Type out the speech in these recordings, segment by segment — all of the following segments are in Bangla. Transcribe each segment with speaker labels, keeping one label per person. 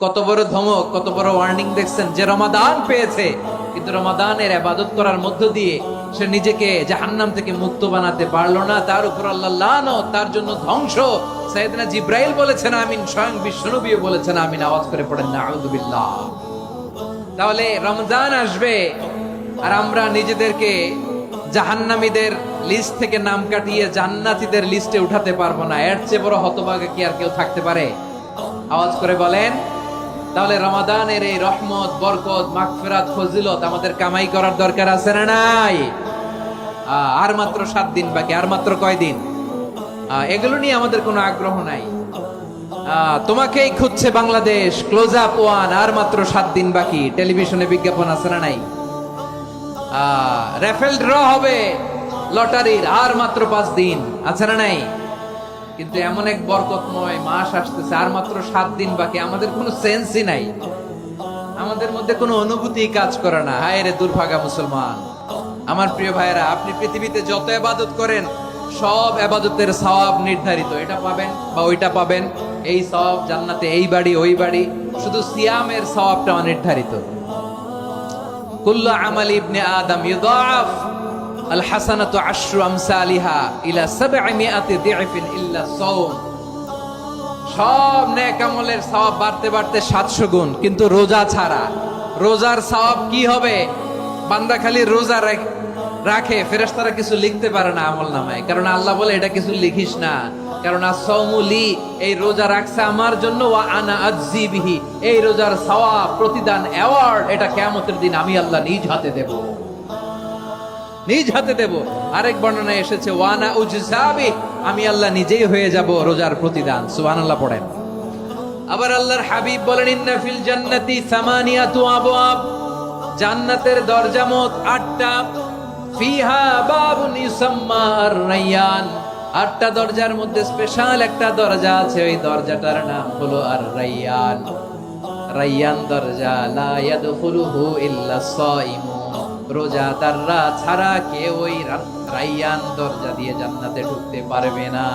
Speaker 1: কত বড় ধমক, কত বড় ওয়ার্নিং দেখছেন যে রমাদান পেয়েছে, কিন্তু রমাদানের ইবাদত করার মধ্য দিয়ে সে নিজেকে জাহান্নাম থেকে মুক্ত বানাতে পারলো না। তার উপর আল্লাহ লানত, তার জন্য ধ্বংস। সাইয়েদনা জিব্রাইল বলেছেন আমিন, স্বয়ং বিশ্বনবীও বলেছেন আমিন। আওয়াজ করে পড়েন না আউযুবিল্লাহ। তাহলে রমজান আসবে আর আমরা নিজেদেরকে জাহান্নামীদের লিস্ট থেকে নাম কাটিয়ে জান্নাতীদের লিস্টে উঠাতে পারবো না। এর চেয়ে বড় হতভাগা কি আর কেউ থাকতে পারে? আওয়াজ করে বলেন। তাহলে রমাদানের এই রহমত, বরকত, মাগফিরাত, ফজিলত আমাদের কামাই করার দরকার আছে না নাই? আর মাত্র 7 দিন বাকি। আর মাত্র কয় দিন? এগুলো নিয়ে আমাদের কোনো আগ্রহ নাই। তোমাকেই খুঁজছে বাংলাদেশ, ক্লোজ আপ ওয়ান, আর মাত্র 7 দিন বাকি। টেলিভিশনে বিজ্ঞাপন আছে না নাই? রেফেল ড্র হবে লটারির, আর মাত্র 5 দিন, আছে না নাই? কিন্তু এমন এক বরকতময় মাস আসতেছে, আর মাত্র 7 দিন বাকি। আমাদের কোনো সেন্সই নাই, আমাদের মধ্যে কোনো অনুভূতি কাজ করে না। হায় রে দুর্ভাগা মুসলমান। আমার প্রিয় ভাইরা, আপনি পৃথিবীতে যত ইবাদত করেন সব ইবাদতের সওয়াব নির্ধারিত। এটা পাবেন বা ওইটা পাবেন, এই সওয়াব জান্নাতে, এই বাড়ি ওই বাড়ি। শুধু সিয়ামের সওয়াবটা অনির্ধারিত। কুল্লু আমাল ইবনে আদম ইউদাআফ আল হাসানাতু আশরু আমসালিহা ইলা 700 দি'ফিন ইল্লা সাওম। সব নেক আমলের সওয়াব বাড়তে বাড়তে 700 গুণ, কিন্তু রোজা ছাড়া। রোজার সওয়াব কি হবে? বান্দা খালি রোজা রাখে, ফেরেশতারা কিছু লিখতে পারে না আমলনামায়, কারণ আল্লাহ বলে এটা কিছু লিখিস না, কারণ আস-সাওমু লি, এই রোজা রাখছে আমার জন্য, ওয়া আনা আজজি বিহি, এই রোজার সওয়াব, প্রতিদান, অ্যাওয়ার্ড, এটা কিয়ামতের দিন আমি আল্লাহ নিজ হাতে দেব, নিজ হাতে দেব। আরেক বর্ণনায় এসেছে ওয়ানা উজজাবি, আমি আল্লাহ নিজেই হয়ে যাব রোজার প্রতিদান। সুবহানাল্লাহ পড়েন। আবার আল্লাহর হাবিব বলেন ইন্না ফিল জান্নাতি সামানিয়াতু আবওয়াব, জান্নাতের দরজা মোট 8টা। ফিহা বাবুন ইউসাম্মা আর-রায়্যান, 8টা দরজার মধ্যে স্পেশাল একটা দরজা আছে, ওই দরজাটার নাম হলো আর-রায়্যান। রায়্যান দরজা, লা ইয়াদখুলুহু ইল্লা সাইমুন, রোজাদাররা ছাড়া কেউ ওই রায়্যান দরজা দিয়ে জান্নাতে ঢুকতে পারবে না।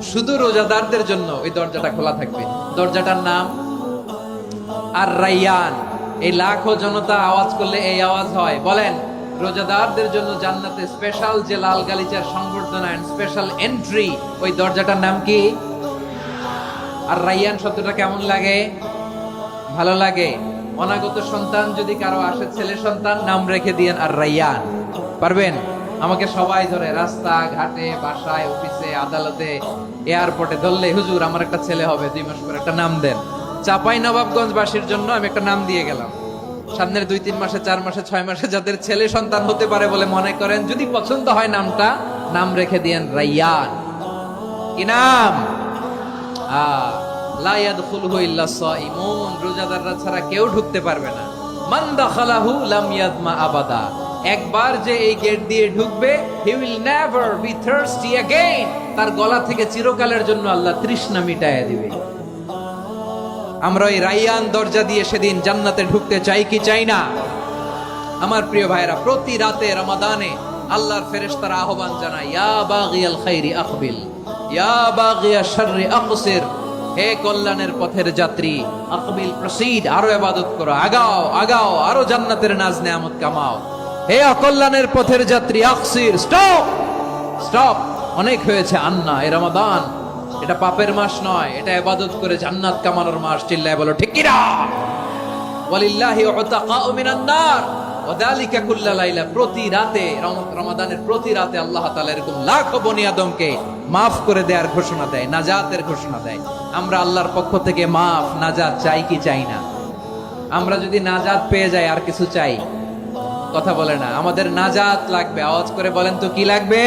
Speaker 1: শুধু রোজাদারদের জন্য ওই দরজাটা খোলা থাকবে। দরজাটার নাম আর-রায়্যান। এই লাখো জনতা আওয়াজ করলে এই আওয়াজ হয়। বলেন, রোজাদারদের জন্য জান্নাতে স্পেশাল যে লাল গালিচার সংবর্ধনা এন্ড স্পেশাল এন্ট্রি, ওই দরজাটার নাম কি? আর-রায়্যান শব্দটা কেমন লাগে? ভালো লাগে। অনাগত সন্তান যদি কারো আসে, ছেলে সন্তান, নাম রেখে দিয়েন আর-রায়্যান। পারবেন? আমাকে সবাই ধরে রাস্তা ঘাটে, বাসায়, অফিসে, আদালতে, এয়ারপোর্টে ধরলে, হুজুর আমার একটা ছেলে হবে 2 মাস পরে, একটা নাম দেন। চাঁপাইনবাবগঞ্জবাসীর জন্য আমি একটা নাম দিয়ে গেলাম। সামনের 2-3 মাসে, 4 মাসে, 6 মাসে যাদের ছেলে সন্তান হতে পারে বলে মনে করেন, যদি পছন্দ হয় নামটা, নাম রেখে দিয়েন রায়্যান। কি নাম? লা ইয়াদখুলুহু ইল্লা সাইমুন, রোজাদাররা ছাড়া কেউ ঢুকতে পারবে না। মান দাখালাহু লাম ইয়াদমা আবাদা, একবার যে এই গেট দিয়ে ঢুকবে, he will never be thirsty again, তার গলা থেকে চিরকালের জন্য আল্লাহ তৃষ্ণা মিটায়া দিবে। আমরা ওই রায়্যান দরজা দিয়ে সেদিন জান্নাতে ঢুকতে চাই কি চাই না? আমার প্রিয় ভাইরা, প্রতি রাতে রমাদানে আল্লাহর ফেরেশতারা আহ্বান জানায়, ইয়া বাগিয়াল খাইরি আকবিল, ইয়া বাগিয়াশ শাররি আকসির, হে কল্যাণের পথের যাত্রী, আকবিল, প্রসিড, আরো ইবাদত করো, আগাও আগাও, আরো জান্নাতের নাজ নেয়ামত কামাও। হে অকল্যাণের পথের যাত্রী, আকসির, স্টপ স্টপ, অনেক হয়েছে। আন্না, এ রমাদান এটা পাপের মাস নয়, এটা ইবাদত করে জান্নাত কামানোর মাস। চিল্লায় বলো ঠিক কি না? ওয়ালিল্লাহি উতাকাউ মিনান নার ওয়া যালিকা কুল্লা লাইলা, প্রতি রাতে, রমাদানের প্রতি রাতে আল্লাহ তাআলা এরকম লাখো বনি আদমকে maaf করে দেওয়ার ঘোষণা দেয়, নাজাতের ঘোষণা দেয়। আমরা আল্লাহর পক্ষ থেকে মাফ, নাজাত চাই কি চাই না? আমরা যদি নাজাত পেয়ে যাই, আর কিছু চাই? কথা বলে না। আমাদের নাজাত লাগবে। আওয়াজ করে বলেন তো কি লাগবে?